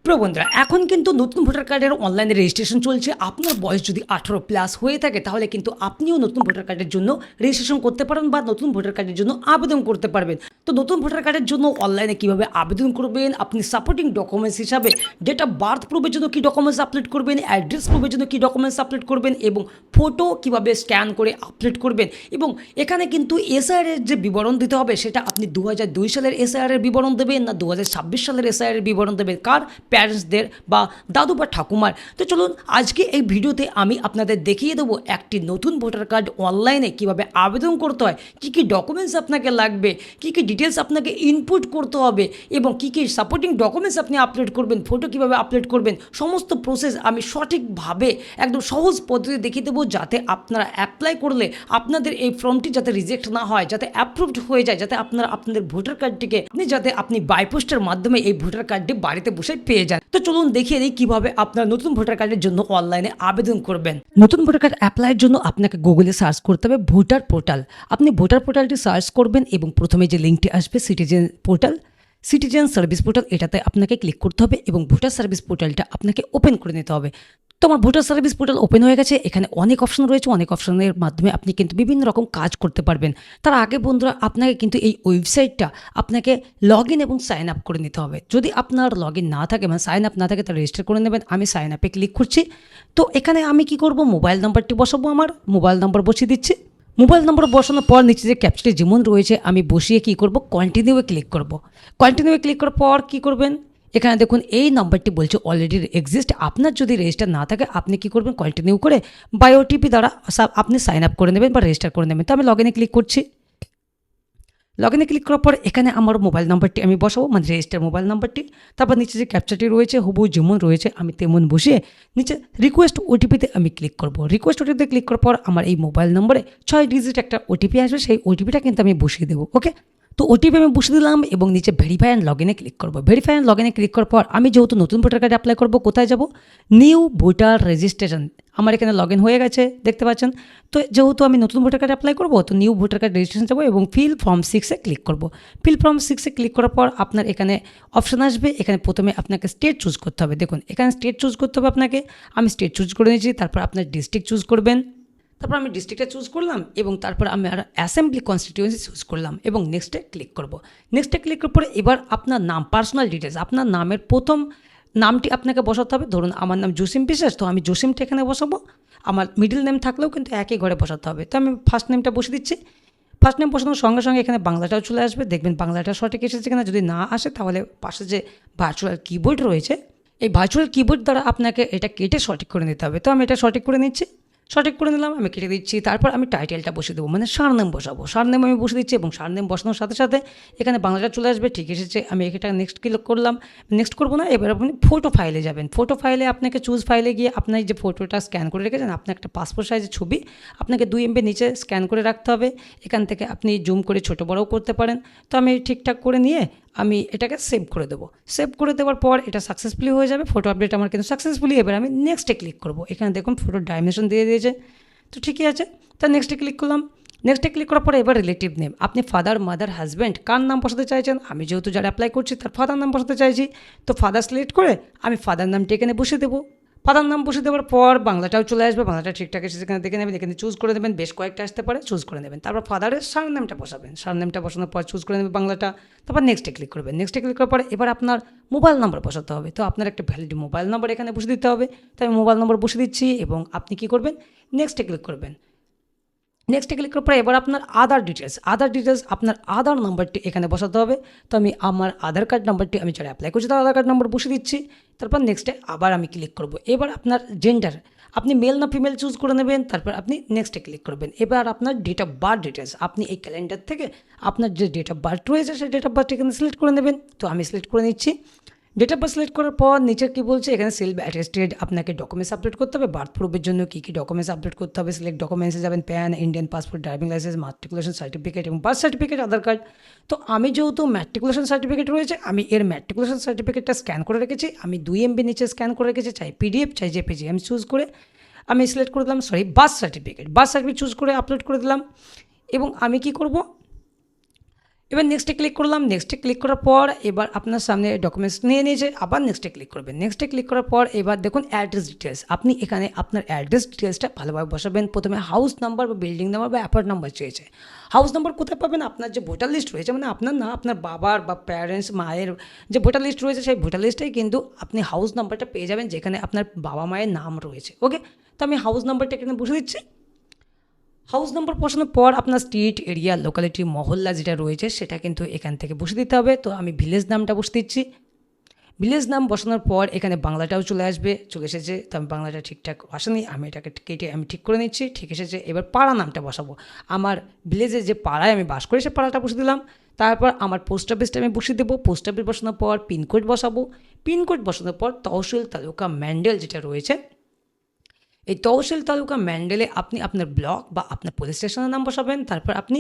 প্রিয় বন্ধুরা, এখন কিন্তু নতুন ভোটার কার্ডের অনলাইনে রেজিস্ট্রেশন চলছে। আপনার বয়স যদি 18+ হয়ে থাকে তাহলে কিন্তু আপনিও নতুন ভোটার কার্ডের জন্য রেজিস্ট্রেশন করতে পারেন বা নতুন ভোটার কার্ডের জন্য আবেদন করতে পারবেন। তো নতুন ভোটার কার্ডের জন্য অনলাইনে কিভাবে আবেদন করবেন, আপনি সাপোর্টিং ডকুমেন্টস হিসাবে ডেট অফ বার্থ প্রুফের জন্য কী ডকুমেন্টস আপলোড করবেন, অ্যাড্রেস প্রুফের জন্য কী ডকুমেন্টস আপলোড করবেন এবং ফটো কিভাবে স্ক্যান করে আপলোড করবেন। এবং এখানে কিন্তু এসআইআর এর যে বিবরণ দিতে হবে সেটা আপনি 2002 সালের এসআইআর এর বিবরণ দেবেন না 2026 সালের এসআইআর এর বিবরণ দেবেন, কার প্যারেন্টসদের বা দাদু বা ঠাকুমার। তো চলুন আজকে এই ভিডিওতে আমি আপনাদের দেখিয়ে দেবো একটি নতুন ভোটার কার্ড অনলাইনে কিভাবে আবেদন করতে হয়, কী কী ডকুমেন্টস আপনাকে লাগবে, কী কী ডিটেলস আপনাকে ইনপুট করতে হবে এবং কী কী সাপোর্টিং ডকুমেন্টস আপনি আপলোড করবেন, ফটো কীভাবে আপলোড করবেন, সমস্ত প্রসেস আমি সঠিকভাবে একদম সহজ পদ্ধতি দেখিয়ে দেবো, যাতে আপনারা অ্যাপ্লাই করলে আপনাদের এই ফর্মটি যাতে রিজেক্ট না হয়, যাতে অ্যাপ্রুভড হয়ে যায়, যাতে আপনারা আপনাদের ভোটার কার্ডটিকে আপনি বাইপোস্টের মাধ্যমে এই ভোটার কার্ডটি বাড়িতে বসে পেয়ে যান। তো চলুন দেখিয়ে দিই কীভাবে আপনার নতুন ভোটার কার্ডের জন্য অনলাইনে আবেদন করবেন। নতুন ভোটার কার্ড অ্যাপ্লাইয়ের জন্য আপনাকে গুগলে সার্চ করতে হবে ভোটার পোর্টাল। আপনি ভোটার পোর্টালটি সার্চ করবেন এবং প্রথমে যে লিঙ্কটি আসবে সিটিজেন সার্ভিস পোর্টাল, এটাতে আপনাকে ক্লিক করতে হবে এবং ভোটার সার্ভিস পোর্টালটা আপনাকে ওপেন করে নিতে হবে। তো আমার ভোটার সার্ভিস পোর্টাল ওপেন হয়ে গেছে। এখানে অনেক অপশন রয়েছে, অনেক অপশনের মাধ্যমে আপনি কিন্তু বিভিন্ন রকম কাজ করতে পারবেন। তার আগে বন্ধুরা আপনাকে কিন্তু এই ওয়েবসাইটটা আপনাকে লগ ইন এবং সাইন আপ করে নিতে হবে। যদি আপনার লগ ইন না থাকে মানে সাইন আপ না থাকে তাহলে রেজিস্টার করে নেবেন। আমি সাইন আপে ক্লিক করছি। তো এখানে আমি কি করব, মোবাইল নাম্বারটি বসাবো, আমার মোবাইল নাম্বার বসিয়ে দিচ্ছি। মোবাইল নম্বর বসানোর পর নিচে যে ক্যাপচাটি যেমন রয়েছে আমি বসিয়ে কী করব, কন্টিনিউয়ে ক্লিক করব। কন্টিনিউয়ে ক্লিক করার পর কী করবেন, এখানে দেখুন এই নাম্বারটি বলছে অলরেডি এক্সিস্ট। আপনার যদি রেজিস্টার না থাকে আপনি কী করবেন, কন্টিনিউ করে বাই ওটিপি দ্বারা আপনি সাইন আপ করে নেবেন বা রেজিস্টার করে নেবেন। তো আমি লগ ইনে ক্লিক করছি। লগ ইনে ক্লিক করার পর এখানে আমার মোবাইল নাম্বারটি আমি বসাবো, মানে রেজিস্টার মোবাইল নাম্বারটি। তারপর নিচে যে ক্যাপচাটি রয়েছে হুবহু যেমন রয়েছে আমি তেমন বসিয়ে নিচে রিকোয়েস্ট ওটিপিতে আমি ক্লিক করব। রিকোয়েস্ট ওটিপিতে ক্লিক করার পর আমার এই মোবাইল নম্বরে 6 ডিজিট একটা ওটিপি আসবে, সেই ওটিপিটা কিন্তু আমি বসিয়ে দেবো। ওকে, তো ওটিপি আমি বসিয়ে দিলাম এবং নিচে ভেরিফাই অ্যান্ড লগ ইনে ক্লিক করবো। ভেরিফাই অ্যান্ড লগ ইনে ক্লিক করার পর আমি যেহেতু নতুন ভোটার কার্ড অ্যাপ্লাই করবো, কোথায় যাব, নিউ ভোটার রেজিস্ট্রেশন। আমার এখানে লগ ইন হয়ে গেছে দেখতে পাচ্ছেন। তো যেহেতু আমি নতুন ভোটার কার্ড অ্যাপ্লাই করবো তো নিউ ভোটার কার্ড রেজিস্ট্রেশন যাবো এবং ফিল ফর্ম 6-এ ক্লিক করবো। ফিল ফর্ম 6-এ ক্লিক করার পর আপনার এখানে অপশান আসবে। এখানে প্রথমে আপনাকে স্টেট চুজ করতে হবে। দেখুন এখানে স্টেট চুজ করতে হবে আপনাকে। আমি স্টেট চুজ করে নিয়েছি। তারপর আপনার ডিস্ট্রিক্ট চুজ করবেন। তারপর আমি ডিস্ট্রিক্টটা চুজ করলাম এবং তারপর আমি আর অ্যাসেম্বলি কনস্টিটিউয়েন্সি চুজ করলাম এবং নেক্সটে ক্লিক করব। নেক্সটে ক্লিক করার পরে এবার আপনার নাম, পার্সোনাল ডিটেলস, আপনার নামের প্রথম নামটি আপনাকে বসাতে হবে। ধরুন আমার নাম জসিম বিশ্বাস, তো আমি জসিমটা এখানে বসাবো। আমার মিডল নেম থাকলেও কিন্তু একই ঘরে বসাতে হবে। তো আমি ফার্স্ট নেমটা বসে দিচ্ছি। ফার্স্ট নেম বসানোর সঙ্গে সঙ্গে এখানে বাংলাটাও চলে আসবে। দেখবেন বাংলাটা সঠিক এসেছে কিনা। যদি না আসে তাহলে পাশে যে ভার্চুয়াল কিবোর্ড রয়েছে এই ভার্চুয়াল কিবোর্ড দ্বারা আপনাকে এটা কেটে সঠিক করে নিতে হবে। তো আমি এটা সঠিক করে নিচ্ছি। সঠিক করে নিলাম, আমি কেটে দিচ্ছি। তারপর আমি টাইটেলটা বসিয়ে দেবো, মানে সারনেম বসাবো। সারনেম আমি বসে দিচ্ছি এবং সারনেম বসানোর সাথে সাথে এখানে বাংলাটা চলে আসবে। ঠিক এসেছে, আমি এটা নেক্সট ক্লিক করলাম। নেক্সট করবো না, এবার আপনি ফটো ফাইলে যাবেন। ফটো ফাইলে আপনাকে চুজ ফাইলে গিয়ে আপনার যে ফটোটা স্ক্যান করে রেখেছেন, আপনার একটা পাসপোর্ট সাইজের ছবি আপনাকে 2 MB নিচে স্ক্যান করে রাখতে হবে। এখান থেকে আপনি জুম করে ছোটো বড়ও করতে পারেন। তো আমি ঠিকঠাক করে নিয়ে আমি এটাকে সেভ করে দেবো। সেভ করে দেওয়ার পর এটা সাকসেসফুলি হয়ে যাবে। ফটো আপডেট আমার কিন্তু সাকসেসফুলি। এবার আমি নেক্সটে ক্লিক করবো। এখানে দেখুন ফটোর ডাইমেনশন দিয়ে দিয়েছে, তো ঠিকই আছে। তা নেক্সটে ক্লিক করলাম। নেক্সটে ক্লিক করার পরে এবার রিলেটিভ নেম, আপনি ফাদার, মাদার, হাজব্যান্ড কার নাম বসাতে চাইছেন। আমি যেহেতু যারা অ্যাপ্লাই করছি তার ফাদার নাম বসাতে চাইছি, তো ফাদার সিলেক্ট করে আমি ফাদার নামটি এখানে বসিয়ে দেবো। ফাদার নাম বসে দেওয়ার পর বাংলাটাও চলে আসবে। বাংলাটা ঠিকঠাক এসে সেখানে দেখে নেবেন, এখানে চুজ করে দেবেন। বেশ কয়েকটা আসতে পারে, চুজ করে নেবেন। তারপর ফাদারের সারনেমটা বসাবেন। সারনেমটা বসানোর পর চুজ করে নেবেন বাংলাটা। তারপর নেক্সটে ক্লিক করবেন। নেক্সটে ক্লিক করার পরে এবার আপনার মোবাইল নাম্বার বসাতে হবে। তো আপনার একটা ভ্যালিড মোবাইল নাম্বার এখানে বসে দিতে হবে। তো আমি মোবাইল নাম্বার বসে দিচ্ছি এবং আপনি কী করবেন, নেক্সটে ক্লিক করবেন। নেক্সটে ক্লিক করার পরে এবার আপনার আধার ডিটেলস আপনার আধার নাম্বারটি এখানে বসাতে হবে। তো আমি আমার আধার কার্ড নাম্বারটি, আমি যারা অ্যাপ্লাই করছি তার আধার কার্ড নাম্বার বসে দিচ্ছি। তারপর নেক্সটে আবার আমি ক্লিক করব। এবার আপনার জেন্ডার, আপনি মেল না ফিমেল চুজ করে নেবেন। তারপর আপনি নেক্সটে ক্লিক করবেন। এবার আপনার ডেট অফ বার্থ ডিটেলস, আপনি এই ক্যালেন্ডার থেকে আপনার যে ডেট অফ বার্থ রয়েছে সেই ডেট অফ বার্থ এখানে সিলেক্ট করে নেবেন। তো আমি সিলেক্ট করে নিচ্ছি। ডেট অফ বার্থ সিলেক্ট করার পর নিচে কী বলছে, এখানে সেলফ অ্যাটেস্টেড আপনাকে ডকুমেন্টস আপলোড করতে হবে। বার্থ প্রুফের জন্য কী কী ডকুমেন্টস আপলোড করতে হবে, সিলেক্ট ডকুমেন্টসে যাবেন। Pan, Indian passport, driving licence, matriculation certificate এবং বার্থ সার্টিফিকেট, আধার কার্ড। তো আমি যেহেতু ম্যাট্রিকুলেশন সার্টিফিকেট রয়েছে আমি এর ম্যাট্রিকুলেশন সার্টিফিকেটটা স্ক্যান করে রেখেছি। আমি 2 MB নিচে স্ক্যান করে রেখেছি, চাই PDF চাই JPG। আমি চুজ করে আমি সিলেক্ট করে দিলাম, বার্থ সার্টিফিকেট চুজ করে আপলোড করে দিলাম। এবং আমি কি করব, এবার নেক্সটে ক্লিক করলাম। নেক্সটে ক্লিক করার পর এবার আপনার সামনে ডকুমেন্টস নিয়ে নিয়েছে, আবার নেক্সটে ক্লিক করবেন। নেক্সটে ক্লিক করার পর এবার দেখুন অ্যাড্রেস ডিটেলস। আপনি এখানে আপনার অ্যাড্রেস ডিটেলসটা ভালোভাবে বসাবেন। প্রথমে হাউস নাম্বার বা বিল্ডিং নাম্বার বা অ্যাপার্ট নাম্বার চেয়েছে। হাউস নাম্বার কোথায় পাবেন? আপনার যে ভোটার লিস্ট রয়েছে, মানে আপনার না, আপনার বাবার বা প্যারেন্টস মায়ের যে ভোটার লিস্ট রয়েছে, সেই ভোটার লিস্টেই কিন্তু আপনি হাউস নাম্বারটা পেয়ে যাবেন, যেখানে আপনার বাবা মায়ের নাম রয়েছে। ওকে, তো আমি হাউস নাম্বারটা এখানে বসে দিচ্ছি। হাউস নাম্বার বসানোর পর আপনার স্ট্রিট, এরিয়া, লোকালিটি, মহল্লা যেটা রয়েছে সেটা কিন্তু এখান থেকে বসে দিতে হবে। তো আমি ভিলেজ নামটা বসে দিচ্ছি। ভিলেজ নাম বসানোর পর এখানে বাংলাটাও চলে আসবে, চলে এসেছে। তো আমি বাংলাটা ঠিকঠাক আসেনি, আমি এটাকে কেটে আমি ঠিক করে নিচ্ছি, ঠিক এসেছে। এবার পাড়া নামটা বসাবো। আমার ভিলেজে যে পাড়ায় আমি বাস করি সে পাড়াটা বসে দিলাম। তারপর আমার পোস্ট অফিসটা আমি বসিয়ে দেবো। পোস্ট অফিস বসানোর পর পিনকোড বসাবো। পিনকোড বসানোর পর তহসিল, তালুকা, ম্যান্ডেল যেটা রয়েছে, এই তহসিল, তালুকা, ম্যান্ডেলে আপনি আপনার ব্লক বা আপনার পুলিশ স্টেশনের নাম বসাবেন। তারপর আপনি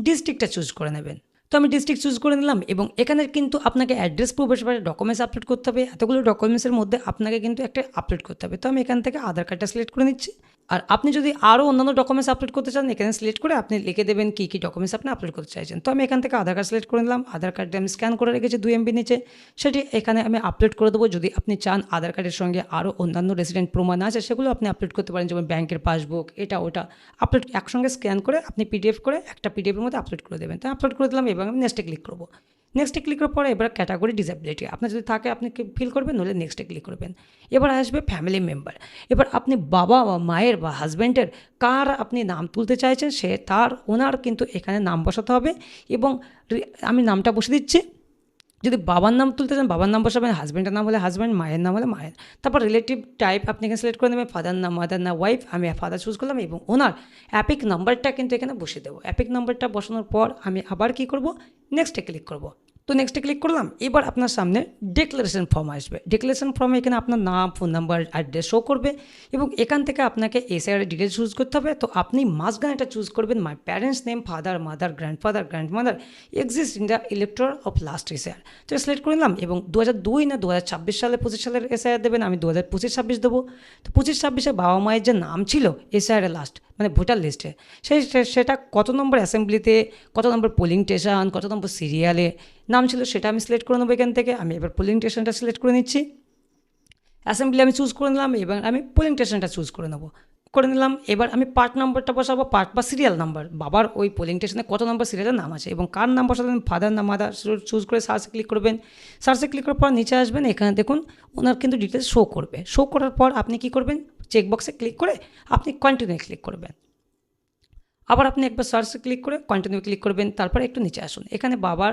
ডিস্ট্রিক্টটা চুজ করে নেবেন। তো আমি ডিস্ট্রিক্ট চুজ করে নিলাম এবং এখানে কিন্তু আপনাকে অ্যাড্রেস প্রুফ হিসেবে ডকুমেন্টস আপলোড করতে হবে। এতগুলো ডকুমেন্টসের মধ্যে আপনাকে কিন্তু একটা আপলোড করতে হবে। তো আমি এখান থেকে আধার কার্ডটা সিলেক্ট করে নিচ্ছি। আর আপনি যদি আরও অন্যান্য ডকুমেন্টস আপলোড করতে চান, এখানে সিলেক্ট করে আপনি লিখে দেবেন কী কী ডকুমেন্টস আপনি আপলোড করতে চাইছেন। তো আমি এখান থেকে আধার কার্ড সিলেক্ট করে নিলাম। আধার কার্ডটা আমি স্ক্যান করে রেখেছি 2 MB নিচে, সেটি এখানে আমি আপলোড করে দেবো। যদি আপনি চান আধার কার্ডের সঙ্গে আরও অন্যান্য রেসিডেন্ট প্রমাণ আছে সেগুলো আপনি আপলোড করতে পারেন, যেমন ব্যাংকের পাসবুক, এটা ওটা আপলোড একসঙ্গে স্ক্যান করে আপনি PDF করে একটা PDFের মধ্যে আপলোড করে দেবেন। তো আপলোড করে দিলাম এবং আমি নেক্সটে ক্লিক করবো। নেক্সটে ক্লিক করার পরে এবার ক্যাটাগরি ডিসেবিলিটি আপনার যদি থাকে আপনি ফিল করবেন, নইলে নেক্সটে ক্লিক করবেন। এবার আসবে ফ্যামিলি মেম্বার। এবার আপনি বাবা বা মায়ের বা হাজব্যান্ডের কার আপনি নাম তুলতে চাইছেন, সে ওনার কিন্তু এখানে নাম বসাতে হবে এবং আমি নামটা বসে দিচ্ছি। যদি বাবার নাম তুলতে চান বাবার নাম বসাবেন, হাজব্যান্ডের নাম হলে হাজব্যান্ড, মায়ের নাম হলে মায়ের। তারপর রিলেটিভ টাইপ আপনি এখানে সিলেক্ট করে নেবেন, ফাদার না মাদার না ওয়াইফ, আমি ফাদার চুজ করলাম এবং ওনার অ্যাপিক নাম্বারটা কিন্তু এখানে বসিয়ে দেবো। অ্যাপিক নাম্বারটা বসানোর পর আমি আবার কী করব, নেক্সটে ক্লিক করব। তো নেক্সটে ক্লিক করলাম। এবার আপনার সামনে ডিক্লারেশন ফর্ম আসবে। ডিক্লারেশন ফর্মে এখানে আপনার নাম, ফোন নাম্বার, অ্যাড্রেস শো করবে এবং এখান থেকে আপনাকে SIR ডিটেলস চুজ করতে হবে। তো আপনি মাঝখানে এটা চুজ করবেন, my parents name, father, mother, grandfather, grandmother exist in the elector of last SIR। তো সিলেক্ট করে নিলাম এবং 2002 না 2026 সালে 25 সালের SIR দেবেন। আমি 2025-26 দেবো। তো 25-26-এ বাবা মায়ের যে নাম ছিল SIR লাস্ট, মানে ভোটার লিস্টে, সেটা কত নম্বর অ্যাসেম্বলিতে, কত নম্বর পোলিং স্টেশন, কত নম্বর সিরিয়ালে নাম ছিল সেটা আমি সিলেক্ট করে নেবো এখান থেকে। আমি এবার পোলিং স্টেশনটা সিলেক্ট করে নিচ্ছি। অ্যাসেম্বলি আমি চুজ করে নিলাম এবং আমি পোলিং স্টেশনটা চুজ করে নিলাম। এবার আমি পার্ট নাম্বারটা বসাবো, পার্ট বা সিরিয়াল নাম্বার, বাবার ওই পোলিং স্টেশনে কত নম্বর সিরিয়ালের নাম আছে এবং কার নাম বসাবেন, ফাদার না মাদার, চুজ করে সার্চে ক্লিক করবেন। সার্চে ক্লিক করার পর নিচে আসবেন, এখানে দেখুন ওনার কিন্তু ডিটেলস শো করবে। শো করার পর আপনি কি করবেন, চেকবক্সে ক্লিক করে আপনি কন্টিনিউ ক্লিক করবেন। আবার আপনি একবার সার্চে ক্লিক করে কন্টিনিউ ক্লিক করবেন। তারপরে একটু নিচে আসুন, এখানে বাবার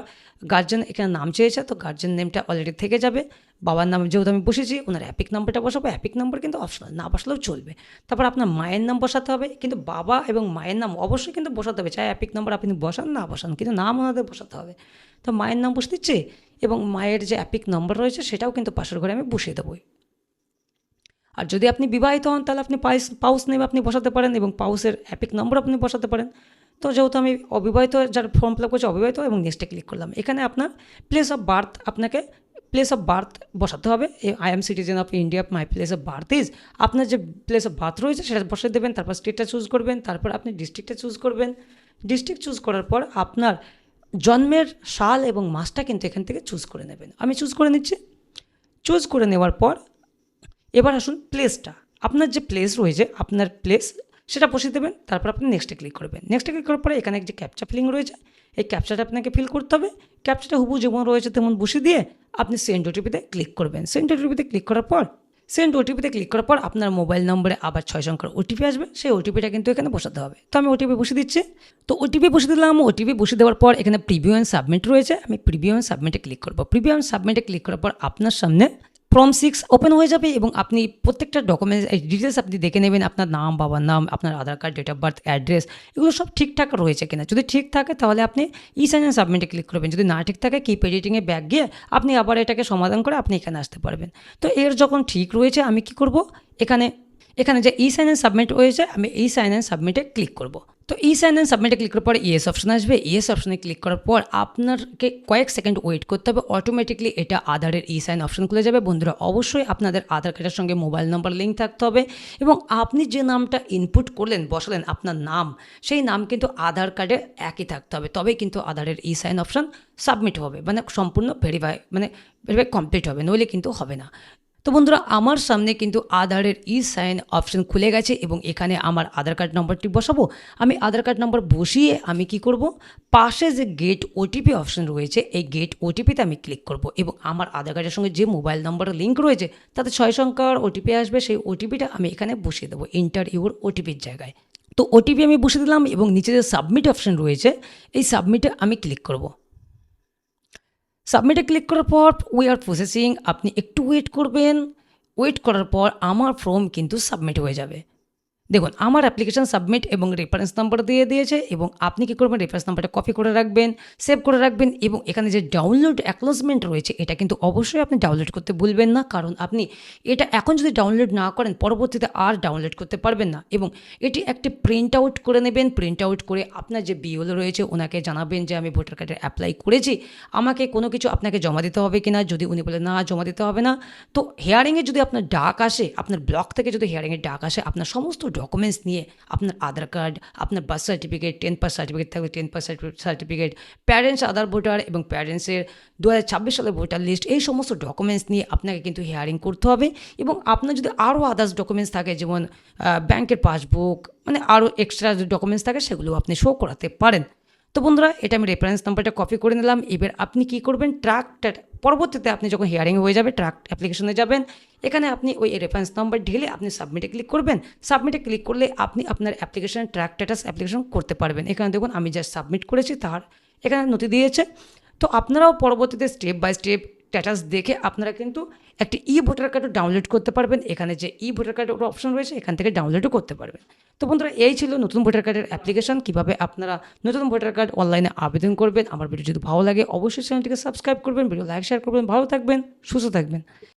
গার্জেন এখানে নাম চেয়েছে, তো গার্জেন নেমটা অলরেডি থেকে যাবে। বাবার নাম যেহেতু আমি বসেছি, ওনার অ্যাপিক নাম্বারটা বসাবো। অ্যাপিক নাম্বার কিন্তু অপশনাল, না বসালেও চলবে। তারপর আপনার মায়ের নাম বসাতে হবে, কিন্তু বাবা এবং মায়ের নাম অবশ্যই কিন্তু বসাতে হবে, চাই অ্যাপিক নাম্বার আপনি বসান না বসান, কিন্তু নাম ওনাদের বসাতে হবে। তো মায়ের নাম বসে দিচ্ছি এবং মায়ের যে অ্যাপিক নাম্বার রয়েছে সেটাও কিন্তু পাশের ঘরে আমি বসিয়ে দেবো। আর যদি আপনি বিবাহিত হন তাহলে আপনি পাউস নেম আপনি বসাতে পারেন এবং পাউসের অ্যাপিক নম্বর আপনি বসাতে পারেন। তো যেহেতু আমি অবিবাহিত, যার ফর্ম ফিল আপ করছে অবিবাহিত, এবং নেক্সটে ক্লিক করলাম। এখানে আপনার প্লেস অফ বার্থ, আপনাকে প্লেস অফ বার্থ বসাতে হবে। I am citizen of India, my place of birth is, আপনার যে প্লেস অফ বার্থ রয়েছে সেটা বসিয়ে দেবেন। তারপর স্টেটটা চুজ করবেন, তারপর আপনি ডিস্ট্রিক্টটা চুজ করবেন। ডিস্ট্রিক্ট চুজ করার পর আপনার জন্মের সাল এবং মাসটা কিন্তু এখান থেকে চুজ করে নেবেন। আমি চুজ করে নিচ্ছি। চুজ করে নেওয়ার পর এবার আসুন প্লেসটা, আপনার যে প্লেস রয়েছে আপনার প্লেস সেটা বসিয়ে দেবেন। তারপর আপনি নেক্সটে ক্লিক করবেন। নেক্সটে ক্লিক করার পরে এখানে যে ক্যাপচা ফিলিং রয়েছে, এই ক্যাপচাটা আপনাকে ফিল করতে হবে। ক্যাপচাটা হুবহু যেমন রয়েছে তেমন বসিয়ে দিয়ে আপনি সেন্ড OTPতে ক্লিক করবেন। সেন্ড OTPতে ক্লিক করার পর আপনার মোবাইল নম্বরে আবার 6 সংখ্যার OTP আসবে, সেই OTPটা কিন্তু এখানে বসাতে হবে। তো আমি OTP বসিয়ে দিচ্ছি। তো OTP বসিয়ে দিলাম। OTP বসিয়ে দেওয়ার পর এখানে প্রিভিউ অ্যান্ড সাবমিট রয়েছে, আমি প্রিভিউ অ্যান্ড সাবমিটে ক্লিক করবো। প্রিভিউ অ্যান্ড সাবমিটে ক্লিক করার পর আপনার সামনে ফর্ম 6 ওপেন হয়ে যাবে এবং আপনি প্রত্যেকটা ডকুমেন্টস ডিটেলস আপনি দেখে নেবেন, আপনার নাম, বাবার নাম, আপনার Aadhaar card, date of birth, address, এগুলো সব ঠিকঠাক রয়েছে কিনা। যদি ঠিক থাকে তাহলে আপনি সাইন অ্যান্ড সাবমিটে ক্লিক করবেন। যদি না ঠিক থাকে কিপ এডিটিংয়ে ব্যাক গিয়ে আপনি আবার এটাকে সমাধান করে আপনি এখানে আসতে পারবেন। তো এর যখন ঠিক রয়েছে আমি কি করব, এখানে যে সাইন অ্যান্ড সাবমিট রয়েছে আমি সাইন অ্যান্ড সাবমিটে ক্লিক করব। তো ই সাইন ইন সাবমিটে ক্লিক করার পর ইয়েস অপশন আসবে। ইয়েস অপশনে ক্লিক করার পর আপনাকে কয়েক সেকেন্ড ওয়েট করতে হবে, অটোমেটিকলি এটা আধারের ই সাইন অপশন খুলে যাবে। বন্ধুরা, অবশ্যই আপনাদের আধার কার্ডের সঙ্গে মোবাইল নাম্বার লিঙ্ক থাকতে হবে এবং আপনি যে নামটা ইনপুট করলেন, বসালেন আপনার নাম, সেই নাম কিন্তু আধার কার্ডে একই থাকতে হবে, তবেই কিন্তু আধারের ই সাইন অপশন সাবমিট হবে, মানে সম্পূর্ণ ভেরিফাই কমপ্লিট হবে, নইলে কিন্তু হবে না। তো বন্ধুরা, আমার সামনে কিন্তু আধারের ই সাইন অপশন খুলে গেছে এবং এখানে আমার আধার কার্ড নম্বরটি বসাবো। আমি আধার কার্ড নম্বর বসিয়ে আমি কি করব, পাশে যে গেট ওটিপি অপশন রয়েছে এই গেট ওটিপিতে আমি ক্লিক করব এবং আমার আধার কার্ডের সঙ্গে যে মোবাইল নম্বর লিঙ্ক রয়েছে তাতে 6 সংখ্যার ওটিপি আসবে, সেই ওটিপিটা আমি এখানে বসিয়ে দেবো এন্টার ইউর ওটিপির জায়গায়। তো ওটিপি আমি বসিয়ে দিলাম এবং নিচে যে সাবমিট অপশন রয়েছে এই সাবমিটে আমি ক্লিক করব। সাবমিটে ক্লিক করার পর উই আর প্রসেসিং, আপনি একটু ওয়েট করবেন। ওয়েট করার পর আমার ফর্ম কিন্তু সাবমিট হয়ে যাবে। দেখুন, আমার অ্যাপ্লিকেশন সাবমিট এবং রেফারেন্স নাম্বার দিয়ে দিয়েছে এবং আপনি কী করবেন, রেফারেন্স নাম্বারটা কপি করে রাখবেন, সেভ করে রাখবেন এবং এখানে যে ডাউনলোড অ্যাকনোলেজমেন্ট রয়েছে এটা কিন্তু অবশ্যই আপনি ডাউনলোড করতে ভুলবেন না, কারণ আপনি এটা এখন যদি ডাউনলোড না করেন পরবর্তীতে আর ডাউনলোড করতে পারবেন না। এবং এটি একটি প্রিন্ট আউট করে নেবেন, প্রিন্ট আউট করে আপনার যে বিওএল রয়েছে ওনাকে জানাবেন যে আমি ভোটার কার্ডের অ্যাপ্লাই করেছি, আমাকে কোনো কিছু আপনাকে জমা দিতে হবে কি না। যদি উনি বলে না জমা দিতে হবে না, তো হিয়ারিংয়ে যদি আপনার ডাক আসে, আপনার ব্লক থেকে যদি হিয়ারিংয়ের ডাক আসে, আপনার সমস্ত ডকুমেন্টস নিয়ে আপনার আধার কার্ড, আপনার বার্থ সার্টিফিকেট, 10 পাস সার্টিফিকেট থাকলে 10 পাস সার্টিফিকেট, প্যারেন্টস আধার ভোটার এবং প্যারেন্টসের 2026 সালের ভোটার লিস্ট, এই সমস্ত ডকুমেন্টস নিয়ে আপনাকে কিন্তু হিয়ারিং করতে হবে। এবং আপনার যদি আরও আদার্স ডকুমেন্টস থাকে, যেমন ব্যাংকের পাসবুক, মানে আরও এক্সট্রা যে ডকুমেন্টস থাকে সেগুলো আপনি শো করাতে পারেন। তো বন্ধুরা, এটা আমি রেফারেন্স নাম্বারটা কপি করে নিলাম। এবার আপনি কি করবেন, পরবর্তীতে আপনি যখন হিয়ারিং হয়ে যাবে ট্র্যাক অ্যাপ্লিকেশনে যাবেন, এখানে আপনি ওই রেফারেন্স নাম্বার ঢেলে আপনি সাবমিটে ক্লিক করবেন। সাবমিটে ক্লিক করলে আপনি আপনার অ্যাপ্লিকেশনের ট্র্যাক স্ট্যাটাস অ্যাপ্লিকেশন করতে পারবেন। এখানে দেখুন আমি যা সাবমিট করেছি তার এখানে নথি দিয়েছে। তো আপনারাও পরবর্তীতে স্টেপ বাই স্টেপ স্ট্যাটাস দেখে আপনারা কিন্তু একটি ই ভোটার কার্ডও ডাউনলোড করতে পারবেন। এখানে যে ই ভোটার কার্ডের অপশন রয়েছে এখান থেকে ডাউনলোডও করতে পারবেন। তো বন্ধুরা, এই ছিল নতুন ভোটার কার্ডের অ্যাপ্লিকেশন, কীভাবে আপনারা নতুন ভোটার কার্ড অনলাইনে আবেদন করবেন। আমার ভিডিও যদি ভালো লাগে অবশ্যই চ্যানেলটিকে সাবস্ক্রাইব করবেন, ভিডিও লাইক শেয়ার করবেন। ভালো থাকবেন, সুস্থ থাকবেন।